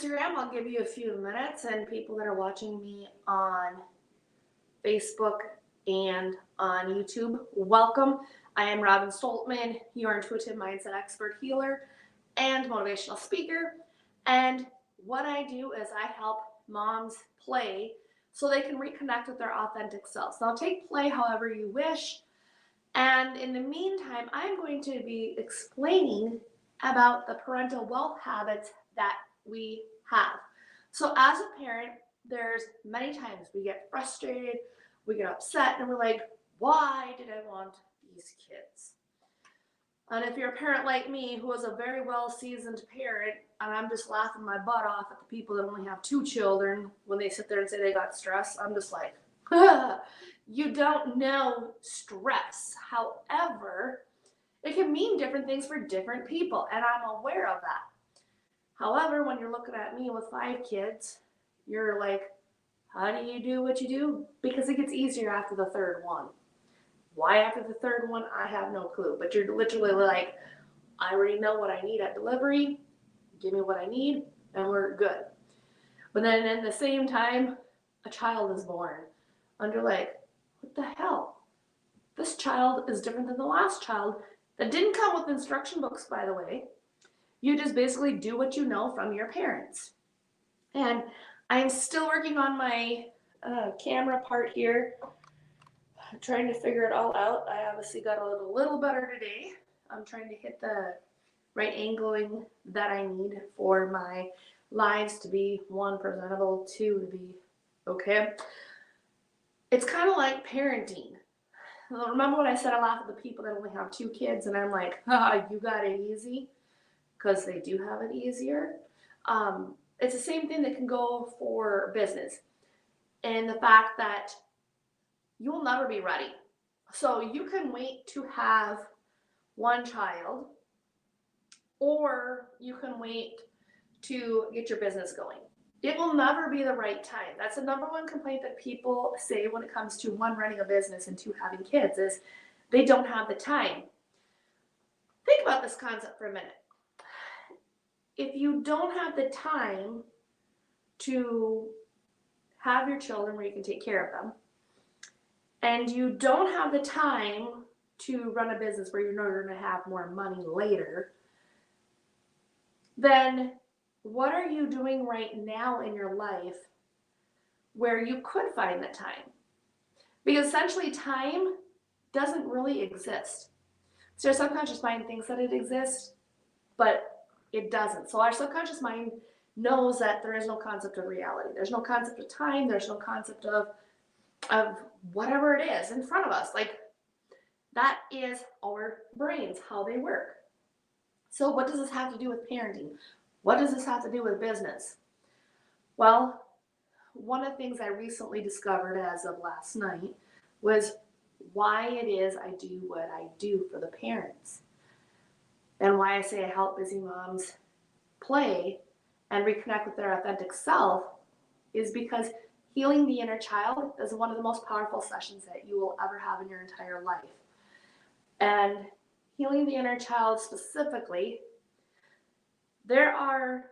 Instagram, I'll give you a few minutes, and people that are watching me on Facebook and on YouTube, welcome. I am Robin Stoltman, your intuitive mindset expert, healer, and motivational speaker. And what I do is I help moms play so they can reconnect with their authentic selves. Now, take play however you wish. And in the meantime, I'm going to be explaining about the parental wealth habits that we have. So as a parent, there's many times we get frustrated, we get upset, and we're like, why did I want these kids? And if you're a parent like me, who is a very well-seasoned parent, and I'm just laughing my butt off at the people that only have 2 children when they sit there and say they got stress, I'm just like, you don't know stress. However, it can mean different things for different people, and I'm aware of that. However, when you're looking at me with 5 kids, you're like, how do you do what you do? Because it gets easier after the 3rd one. Why after the 3rd one? I have no clue. But you're literally like, I already know what I need at delivery. Give me what I need, and we're good. But then in the same time, a child is born. And you're like, what the hell? This child is different than the last child that didn't come with instruction books, by the way. You just basically do what you know from your parents. And I'm still working on my camera part here. I'm trying to figure it all out. I obviously got a little better today. I'm trying to hit the right angling that I need for my lives to be 1, presentable, 2, to be okay. It's kind of like parenting. Remember when I said I laugh at the people that only have 2 kids, and I'm like, you got it easy? Because they do have it easier. It's the same thing that can go for business. And the fact that you will never be ready. So you can wait to have 1 child, or you can wait to get your business going. It will never be the right time. That's the number 1 complaint that people say when it comes to 1, running a business, and 2, having kids, is they don't have the time. Think about this concept for a minute. If you don't have the time to have your children where you can take care of them, and you don't have the time to run a business where you know you're going to have more money later, then what are you doing right now in your life where you could find the time? Because essentially time doesn't really exist. So your subconscious mind thinks that it exists, but it doesn't. So our subconscious mind knows that there is no concept of reality. There's no concept of time. There's no concept of whatever it is in front of us. Like, that is our brains, how they work. So what does this have to do with parenting? What does this have to do with business? Well, one of the things I recently discovered as of last night was why it is I do what I do for the parents. And why I say I help busy moms play and reconnect with their authentic self is because healing the inner child is one of the most powerful sessions that you will ever have in your entire life. And healing the inner child specifically, there are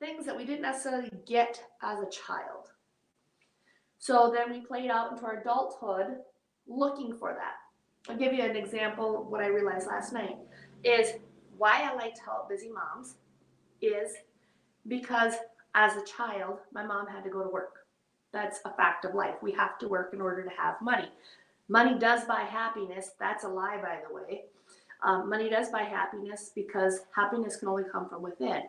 things that we didn't necessarily get as a child. So then we played out into our adulthood looking for that. I'll give you an example. What I realized last night is why I like to help busy moms is because as a child, my mom had to go to work. That's a fact of life. We have to work in order to have money. Money does buy happiness. That's a lie, by the way. Money does buy happiness because happiness can only come from within.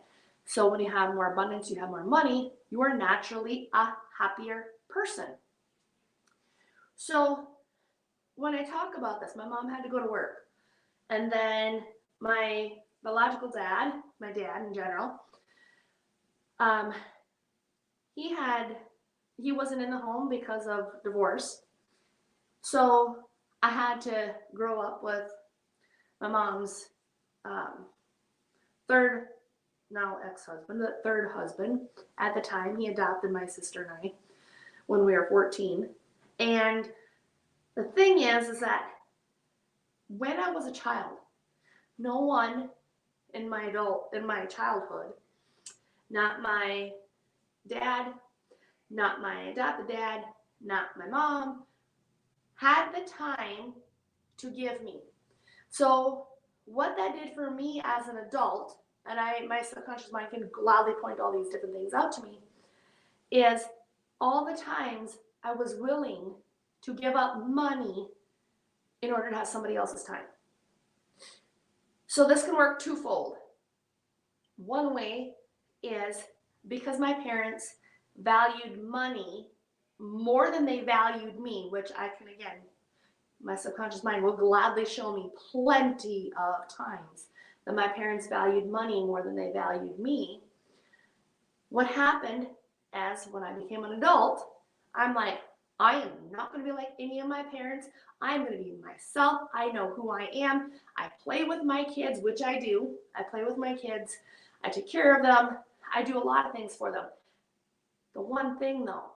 So when you have more abundance, you have more money, you are naturally a happier person. So when I talk about this, my mom had to go to work. And then my biological dad, my dad in general, he wasn't in the home because of divorce. So I had to grow up with my mom's third husband. At the time, he adopted my sister and I when we were 14. And the thing is that when I was a child, no one in my childhood not my dad, not my adopted dad, not my mom, had the time to give me. So what that did for me as an adult, and my subconscious mind can gladly point all these different things out to me, is all the times I was willing to give up money in order to have somebody else's time. So this can work twofold. One way is because my parents valued money more than they valued me, which I can, again, my subconscious mind will gladly show me plenty of times that my parents valued money more than they valued me. What happened as when I became an adult, I'm like, I am not going to be like any of my parents. I'm going to be myself. I know who I am. I play with my kids, which I do. I play with my kids. I take care of them. I do a lot of things for them. The one thing though,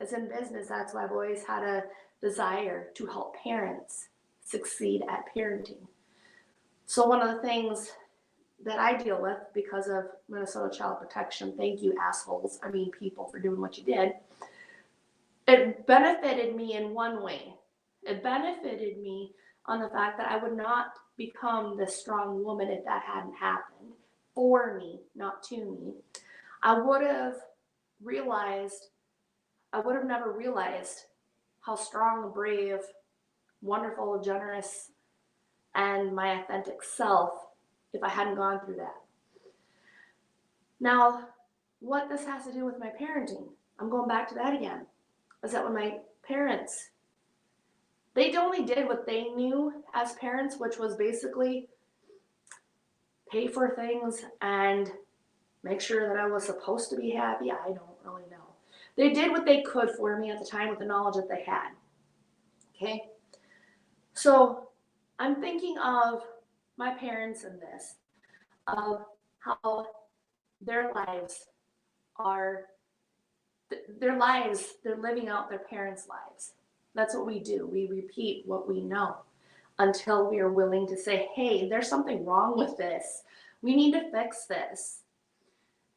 is in business, that's why I've always had a desire to help parents succeed at parenting. So one of the things that I deal with because of Minnesota Child Protection, thank you assholes, people for doing what you did, it benefited me in one way. It benefited me on the fact that I would not become this strong woman if that hadn't happened for me, not to me. I would have never realized how strong, brave, wonderful, generous, and my authentic self if I hadn't gone through that. Now, what this has to do with my parenting, I'm going back to that again, is that when my parents, they only did what they knew as parents, which was basically pay for things and make sure that I was supposed to be happy. I don't really know. They did what they could for me at the time with the knowledge that they had. Okay? So I'm thinking of my parents in this, of how their lives, they're living out their parents' lives. That's what we do. We repeat what we know until we are willing to say, hey, there's something wrong with this. We need to fix this.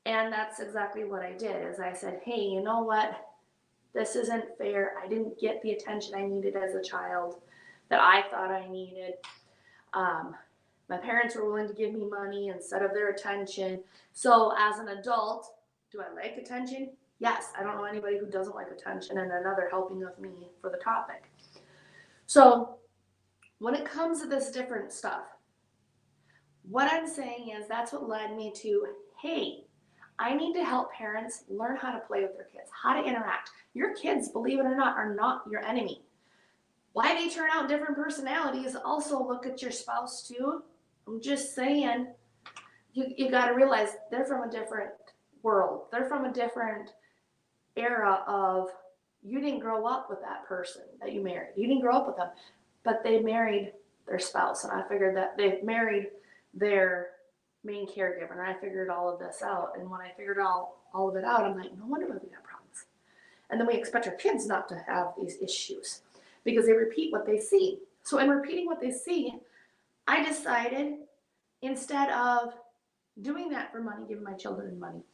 And that's exactly what I did, is I said, hey, you know what? This isn't fair. I didn't get the attention I needed as a child that I thought I needed. My parents were willing to give me money instead of their attention. So as an adult, do I like attention? Yes. I don't know anybody who doesn't like attention, and another helping of me for the topic. So when it comes to this different stuff, what I'm saying is that's what led me to, hey, I need to help parents learn how to play with their kids, how to interact. Your kids, believe it or not, are not your enemy. Why they turn out different personalities, also look at your spouse too. I'm just saying, you got to realize they're from a different world. They're from a different era of, you didn't grow up with that person that you married. You didn't grow up with them, but they married their spouse. And I figured that they married their main caregiver. And I figured all of this out. And when I figured all of it out, I'm like, no wonder why we got problems. And then we expect our kids not to have these issues because they repeat what they see. So in repeating what they see, I decided, instead of doing that for money, giving my children money,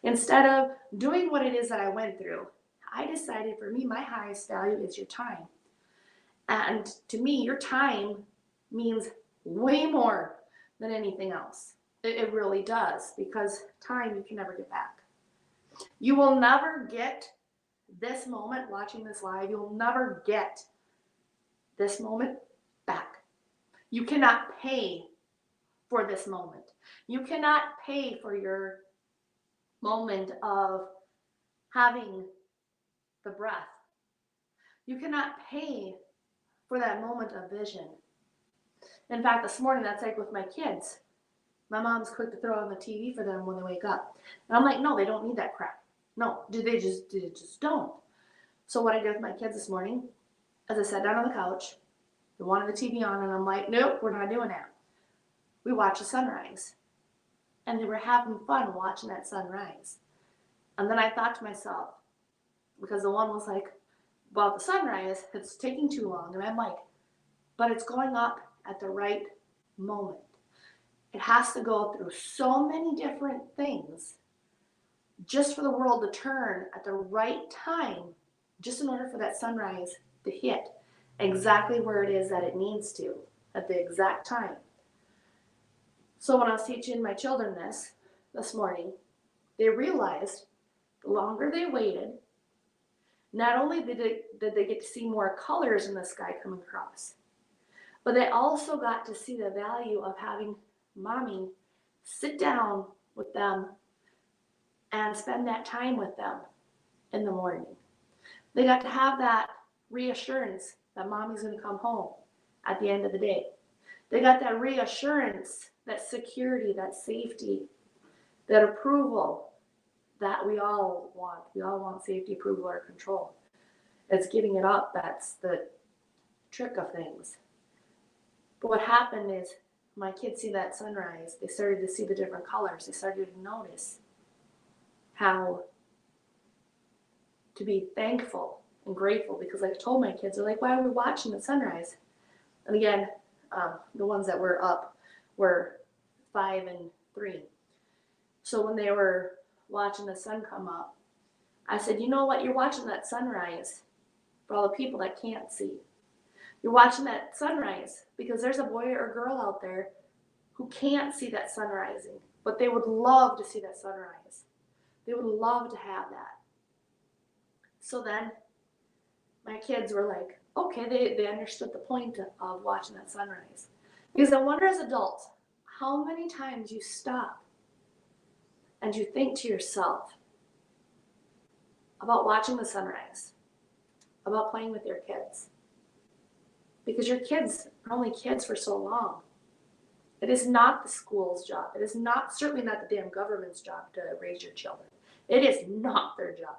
instead of doing what it is that I went through, I decided, for me, my highest value is your time. And to me, your time means way more than anything else. It really does, because time you can never get back. You will never get this moment watching this live. You will never get this moment back. You cannot pay for this moment. You cannot pay for your moment of having the breath. You cannot pay for that moment of vision. In fact, this morning, that's like with my kids. My mom's quick to throw on the TV for them when they wake up. And I'm like, no, they don't need that crap. No, they just don't. So what I did with my kids this morning, as I sat down on the couch, they wanted the TV on, and I'm like, nope, we're not doing that. We watched the sunrise. And they were having fun watching that sunrise. And then I thought to myself, because the one was like, about the sunrise, it's taking too long. And I'm like, but it's going up at the right moment. It has to go through so many different things just for the world to turn at the right time, just in order for that sunrise to hit exactly where it is that it needs to at the exact time. So when I was teaching my children this morning, they realized the longer they waited, not only did they get to see more colors in the sky coming across, but they also got to see the value of having mommy sit down with them and spend that time with them in the morning. They got to have that reassurance that mommy's going to come home at the end of the day. They got that reassurance, that security, that safety, that approval that we all want. We all want safety, approval, or control. It's giving it up. That's the trick of things. But what happened is my kids see that sunrise. They started to see the different colors. They started to notice how to be thankful and grateful, because I told my kids, they're like, why are we watching the sunrise? And again, the ones that were up were 5 and 3. So when they were watching the sun come up, I said, you know what? You're watching that sunrise for all the people that can't see. You're watching that sunrise because there's a boy or girl out there who can't see that sun rising, but they would love to see that sunrise. They would love to have that. So then my kids were like, okay, they understood the point of watching that sunrise. Because I wonder as adults, how many times you stop and you think to yourself about watching the sunrise, about playing with your kids. Because your kids are only kids for so long. It is not the school's job. It is not, certainly not the damn government's job to raise your children. It is not their job.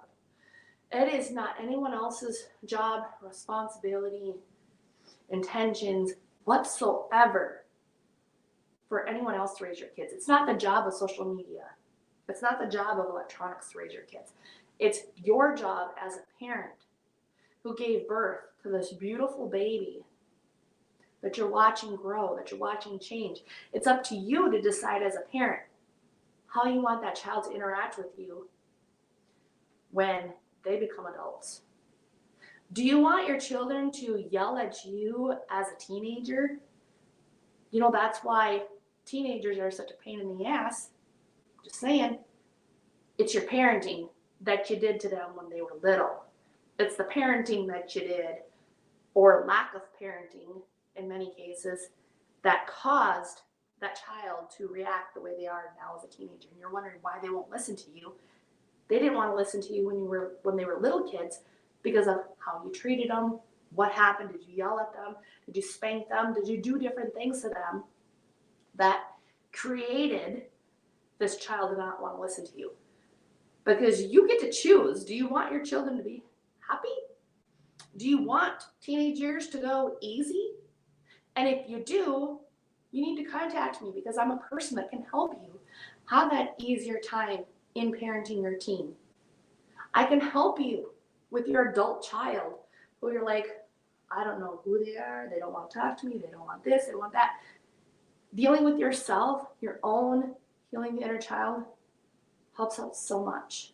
It is not anyone else's job, responsibility, intentions whatsoever for anyone else to raise your kids. It's not the job of social media. It's not the job of electronics to raise your kids. It's your job as a parent who gave birth to this beautiful baby that you're watching grow, that you're watching change. It's up to you to decide as a parent how you want that child to interact with you when they become adults. Do you want your children to yell at you as a teenager? You know, that's why teenagers are such a pain in the ass. Just saying. It's your parenting that you did to them when they were little. It's the parenting that you did, or lack of parenting in many cases, that caused that child to react the way they are now as a teenager. And you're wondering why they won't listen to you. They didn't want to listen to you when they were little kids because of how you treated them, what happened, did you yell at them, did you spank them, did you do different things to them that created this child to not want to listen to you. Because you get to choose, do you want your children to be happy? Do you want teenage years to go easy? And if you do, you need to contact me because I'm a person that can help you have that easier time in parenting your teen. I can help you with your adult child who you're like, I don't know who they are, they don't want to talk to me, they don't want this, they want that. Dealing with yourself, your own healing the inner child, helps out so much.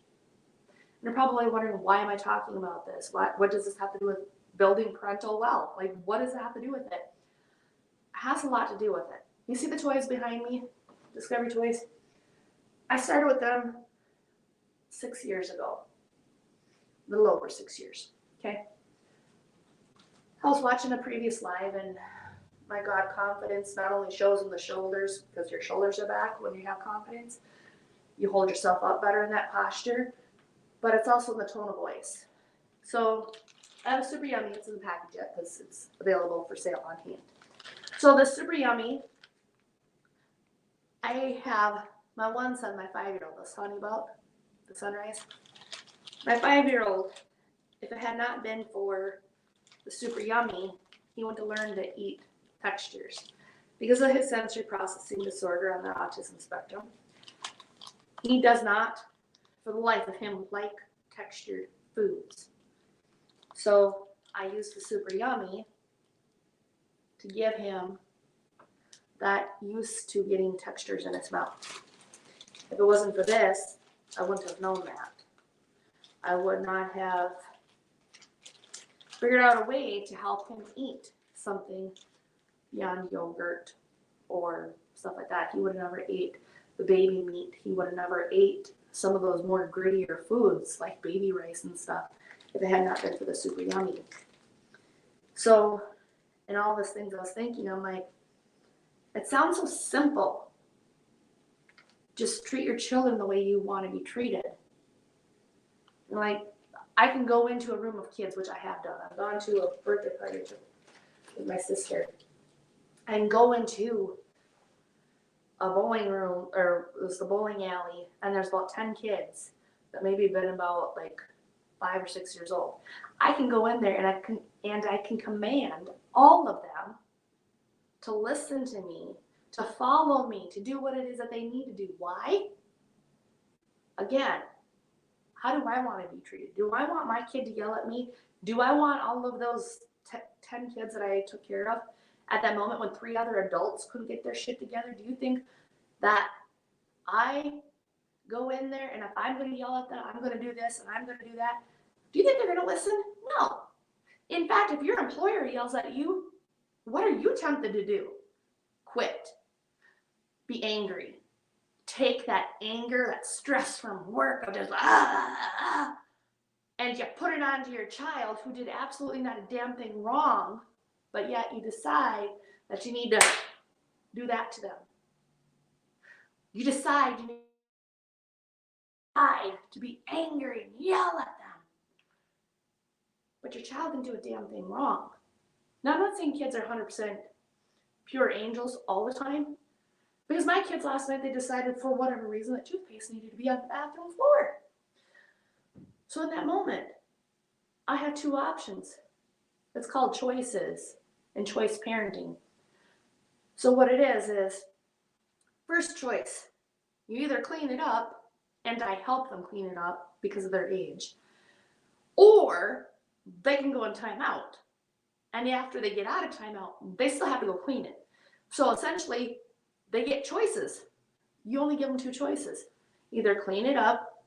And you're probably wondering, why am I talking about this? What does this have to do with building parental wealth? Like, what does it have to do with it? It has a lot to do with it. You see the toys behind me? Discovery Toys? I started with them 6 years ago. A little over 6 years, okay? I was watching a previous live, and my God, confidence not only shows in the shoulders, because your shoulders are back when you have confidence, you hold yourself up better in that posture, but it's also in the tone of voice. So I have a Super Yummy. It's in the package yet because it's available for sale on hand. So the Super Yummy, I have my one son, my 5-year-old, I was talking about the sunrise. My 5-year-old, if it had not been for the Super Yummy, he went to learn to eat textures. Because of his sensory processing disorder on the autism spectrum, he does not, for the life of him, like textured foods. So I used the Super Yummy to give him that used to getting textures in his mouth. If it wasn't for this, I wouldn't have known that. I would not have figured out a way to help him eat something beyond yogurt or stuff like that. He would have never ate the baby meat. He would have never ate some of those more grittier foods like baby rice and stuff if it had not been for the super yummy. So, in all these things I was thinking, I'm like, it sounds so simple. Just treat your children the way you want to be treated. And like, I can go into a room of kids, which I have done. I've gone to a birthday party with my sister. I can go into a bowling room, or it was the bowling alley, and there's about 10 kids that maybe been about like 5 or 6 years old. I can go in there and I can command all of them to listen to me, to follow me, to do what it is that they need to do. Why? Again, how do I want to be treated? Do I want my kid to yell at me? Do I want all of those 10 kids that I took care of at that moment when 3 other adults couldn't get their shit together? Do you think that I go in there and if I'm going to yell at them, I'm going to do this and I'm going to do that? Do you think they're going to listen? No. In fact, if your employer yells at you, what are you tempted to do? Quit. Be angry. Take that anger, that stress from work of just and you put it onto your child who did absolutely not a damn thing wrong, but yet you decide that you need to do that to them. You decide to be angry and yell at them. But your child didn't do a damn thing wrong. Now, I'm not saying kids are 100% pure angels all the time, because my kids last night, they decided for whatever reason that toothpaste needed to be on the bathroom floor. So in that moment, I have 2 options. It's called choices and choice parenting. So what it is first choice, you either clean it up and I help them clean it up because of their age, or they can go in timeout. And after they get out of timeout, they still have to go clean it. So essentially, they get choices. You only give them 2 choices. Either clean it up,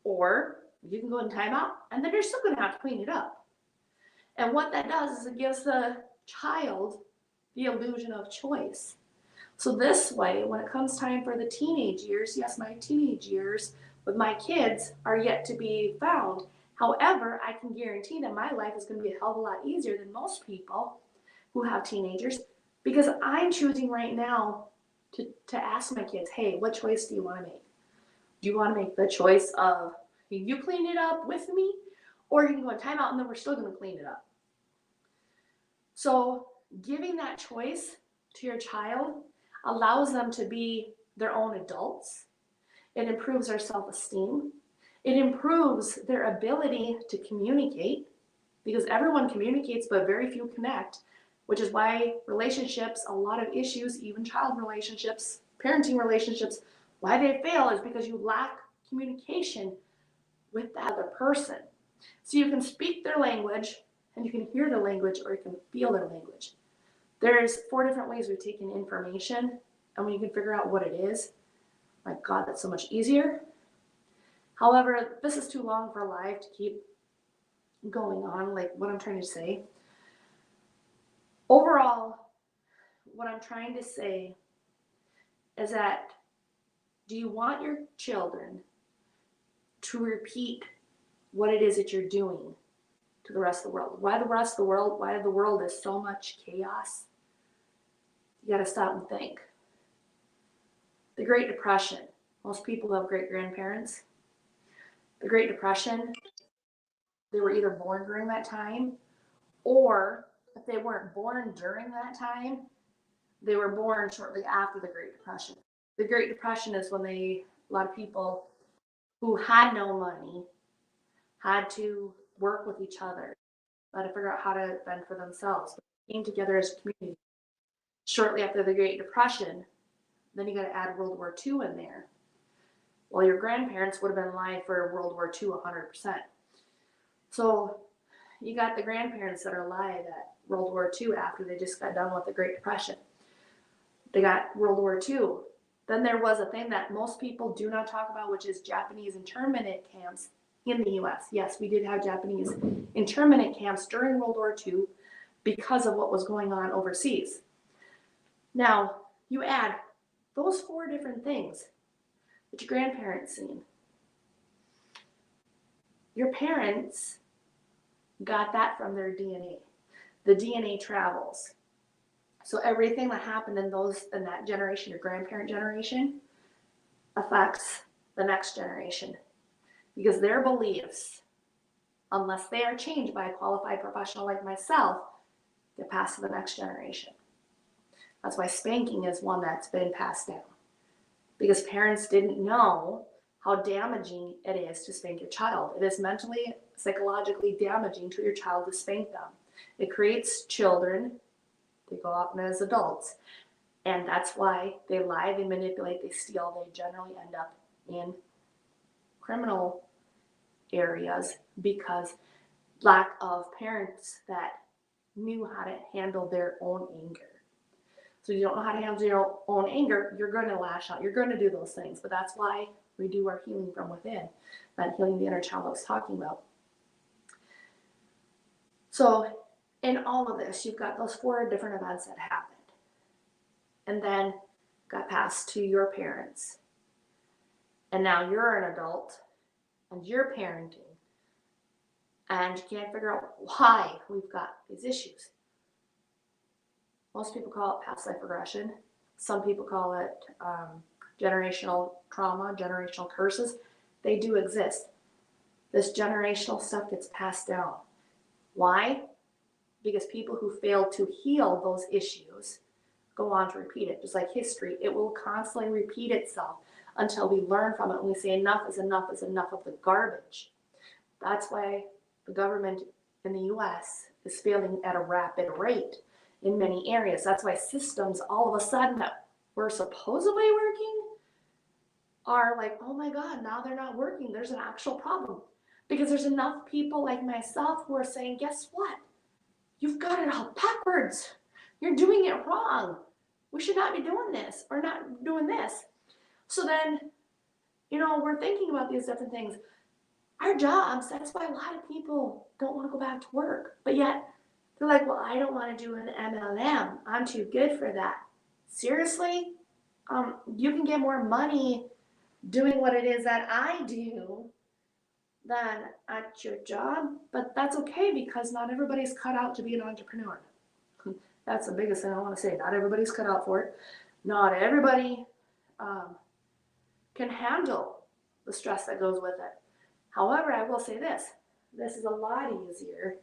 or you can go in timeout, and then you're still going to have to clean it up. And what that does is it gives the child the illusion of choice. So this way, when it comes time for the teenage years, yes, my teenage years with my kids are yet to be found. However, I can guarantee that my life is going to be a hell of a lot easier than most people who have teenagers, because I'm choosing right now to ask my kids, hey, what choice do you want to make? Do you want to make the choice of you clean it up with me, or you can go in timeout and then we're still going to clean it up? So giving that choice to your child allows them to be their own adults. It improves their self-esteem. It improves their ability to communicate, because everyone communicates, but very few connect, which is why relationships, a lot of issues, even child relationships, parenting relationships, why they fail is because you lack communication with the other person. So you can speak their language, and you can hear their language, or you can feel their language. There's 4 different ways we've taken information, and when you can figure out what it is, my God, that's so much easier. However, this is too long for live to keep going on, like what I'm trying to say. Overall, what I'm trying to say is that, do you want your children to repeat what it is that you're doing to the rest of the world? Why the rest of the world? Why the world is so much chaos? You got to stop and think. The Great Depression. Most people have great-grandparents. The Great Depression, they were either born during that time, or if they weren't born during that time, they were born shortly after the Great Depression. The Great Depression is when a lot of people who had no money had to work with each other, had to figure out how to fend for themselves. They came together as a community. Shortly after the Great Depression, then you got to add World War II in there. Well, your grandparents would have been alive for World War II 100%. So you got the grandparents that are alive at World War II after they just got done with the Great Depression. They got World War II. Then there was a thing that most people do not talk about, which is Japanese internment camps in the US. Yes, we did have Japanese internment camps during World War II because of what was going on overseas. Now, you add those 4 different things that your grandparents seen. Your parents got that from their DNA. The DNA travels. So everything that happened in that generation, your grandparent generation, affects the next generation. Because their beliefs, unless they are changed by a qualified professional like myself, get passed to the next generation. That's why spanking is one that's been passed down. Because parents didn't know how damaging it is to spank your child. It is mentally, psychologically damaging to your child to spank them. It creates children. They go out as adults. And that's why they lie, they manipulate, they steal. They generally end up in criminal areas because lack of parents that knew how to handle their own anger. So you don't know how to handle your own anger, you're going to lash out. You're going to do those things. But that's why we do our healing from within, that healing the inner child I was talking about. So in all of this, you've got those 4 different events that happened. And then got passed to your parents. And now you're an adult and you're parenting. And you can't figure out why we've got these issues. Most people call it past life regression. Some people call it generational trauma, generational curses. They do exist. This generational stuff gets passed down. Why? Because people who fail to heal those issues go on to repeat it. Just like history, it will constantly repeat itself until we learn from it and we say enough is enough of the garbage. That's why the government in the US is failing at a rapid rate in many areas. That's why systems all of a sudden that were supposedly working are like, oh my God, now they're not working. There's an actual problem. Because there's enough people like myself who are saying, guess what? You've got it all backwards. You're doing it wrong. We should not be doing this or not doing this. So then, we're thinking about these different things. Our jobs, that's why a lot of people don't want to go back to work. But yet, they're like, well, I don't want to do an MLM. I'm too good for that. Seriously? You can get more money doing what it is that I do than at your job. But that's okay because not everybody's cut out to be an entrepreneur. That's the biggest thing I want to say. Not everybody's cut out for it. Not everybody can handle the stress that goes with it. However, I will say this. This is a lot easier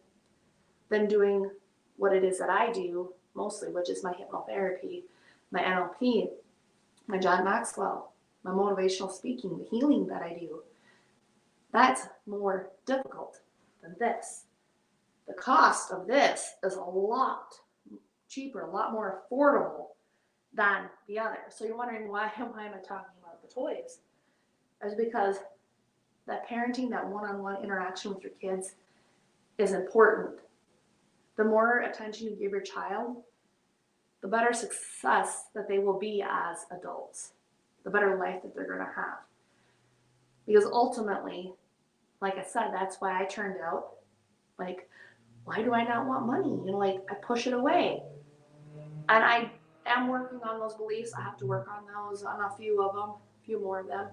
than doing what it is that I do mostly, which is my hypnotherapy, my NLP, my John Maxwell, my motivational speaking, the healing that I do. That's more difficult than this. The cost of this is a lot cheaper, a lot more affordable than the other. So you're wondering why am I talking about the toys? It's because that parenting, that one-on-one interaction with your kids is important. The more attention you give your child, the better success that they will be as adults, the better life that they're going to have. Because ultimately, like I said, that's why I turned out like, why do I not want money? I push it away. And I am working on those beliefs. I have to work on those, on a few of them, a few more of them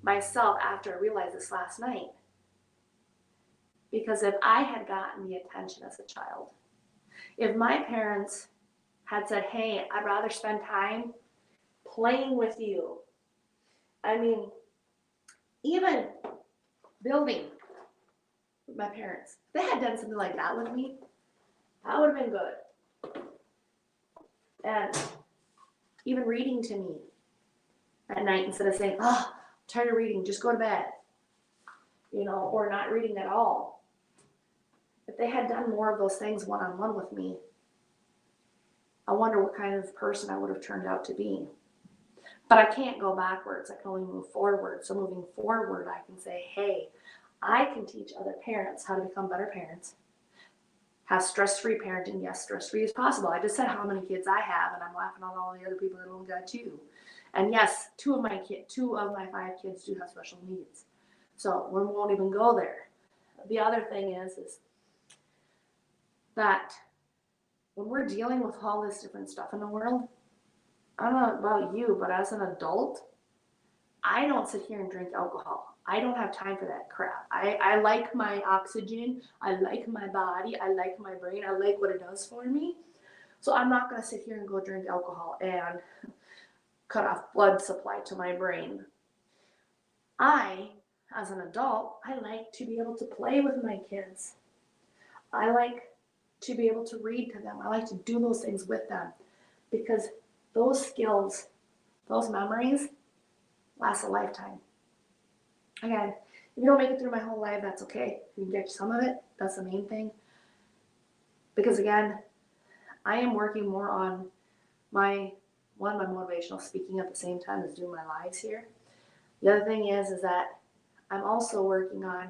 myself after I realized this last night. Because if I had gotten the attention as a child, if my parents had said, hey, I'd rather spend time playing with you. Even building with my parents. If they had done something like that with me, that would have been good. And even reading to me at night instead of saying, oh, I'm tired of reading, just go to bed. Or not reading at all. If they had done more of those things one-on-one with me, I wonder what kind of person I would have turned out to be. But I can't go backwards. I can only move forward. So moving forward, I can say, hey, I can teach other parents how to become better parents, have stress-free parenting. Yes, stress-free is possible. I just said how many kids I have, and I'm laughing at all the other people that only got 2. And yes, 2 of my 5 kids do have special needs. So we won't even go there. The other thing is that when we're dealing with all this different stuff in the world, I don't know about you, but as an adult, I don't sit here and drink alcohol. I don't have time for that crap. I like my oxygen. I like my body. I like my brain. I like what it does for me. So I'm not going to sit here and go drink alcohol and cut off blood supply to my brain. As an adult, I like to be able to play with my kids. I like to be able to read to them. I like to do those things with them because those skills, those memories last a lifetime. Again, if you don't make it through my whole life, that's okay. If you can get some of it, that's the main thing. Because again, I am working more on my motivational speaking at the same time as doing my lives here. The other thing is that I'm also working on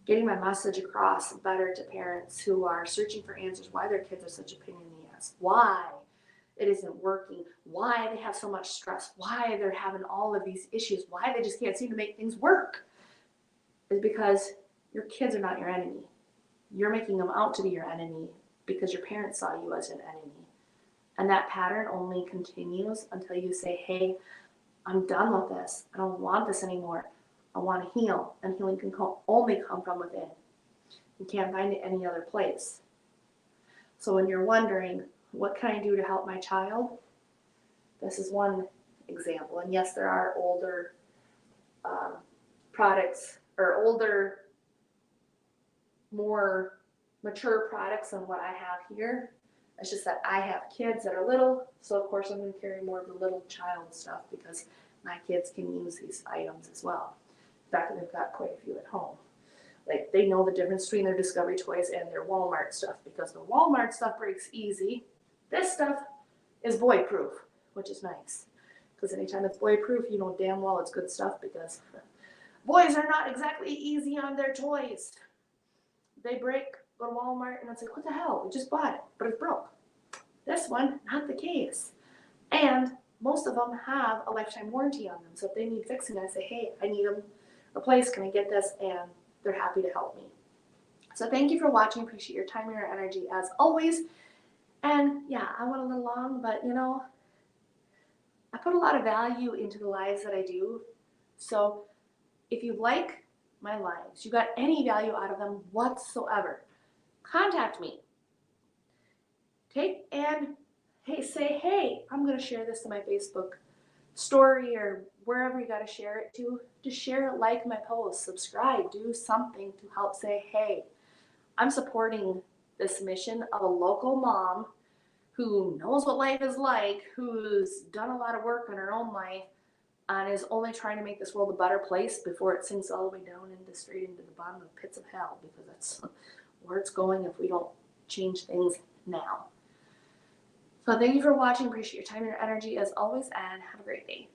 getting my message across better to parents who are searching for answers, why their kids are such a pain in the ass, why it isn't working, why they have so much stress, why they're having all of these issues, why they just can't seem to make things work. Is because your kids are not your enemy. You're making them out to be your enemy because your parents saw you as an enemy. And that pattern only continues until you say, hey, I'm done with this. I don't want this anymore. I want to heal. And healing can only come from within. You can't find it any other place. So when you're wondering, what can I do to help my child? This is one example. And yes, there are older products or older, more mature products than what I have here. It's just that I have kids that are little, so of course I'm going to carry more of the little child stuff because my kids can use these items as well. In fact, they've got quite a few at home. Like, they know the difference between their Discovery toys and their Walmart stuff because the Walmart stuff breaks easy. This stuff is boy-proof, which is nice. Because anytime it's boy-proof, you know damn well it's good stuff because boys are not exactly easy on their toys. They break, go to Walmart, and it's like, what the hell? We just bought it, but it's broke. This one, not the case. And most of them have a lifetime warranty on them. So if they need fixing, I say, hey, I need them replaced. Can I get this? And they're happy to help me. So thank you for watching. Appreciate your time and your energy as always. And yeah, I went a little long, but you know, I put a lot of value into the lives that I do. So if you like my lives, you got any value out of them whatsoever, contact me. Say, hey, I'm going to share this to my Facebook story or wherever you got to share it to. Just share it, like my post, subscribe, do something to help say, hey, I'm supporting this mission of a local mom who knows what life is like, who's done a lot of work in her own life, and is only trying to make this world a better place before it sinks all the way down straight into the bottom of the pits of hell, because that's where it's going if we don't change things now. So thank you for watching. Appreciate your time and your energy as always, and have a great day.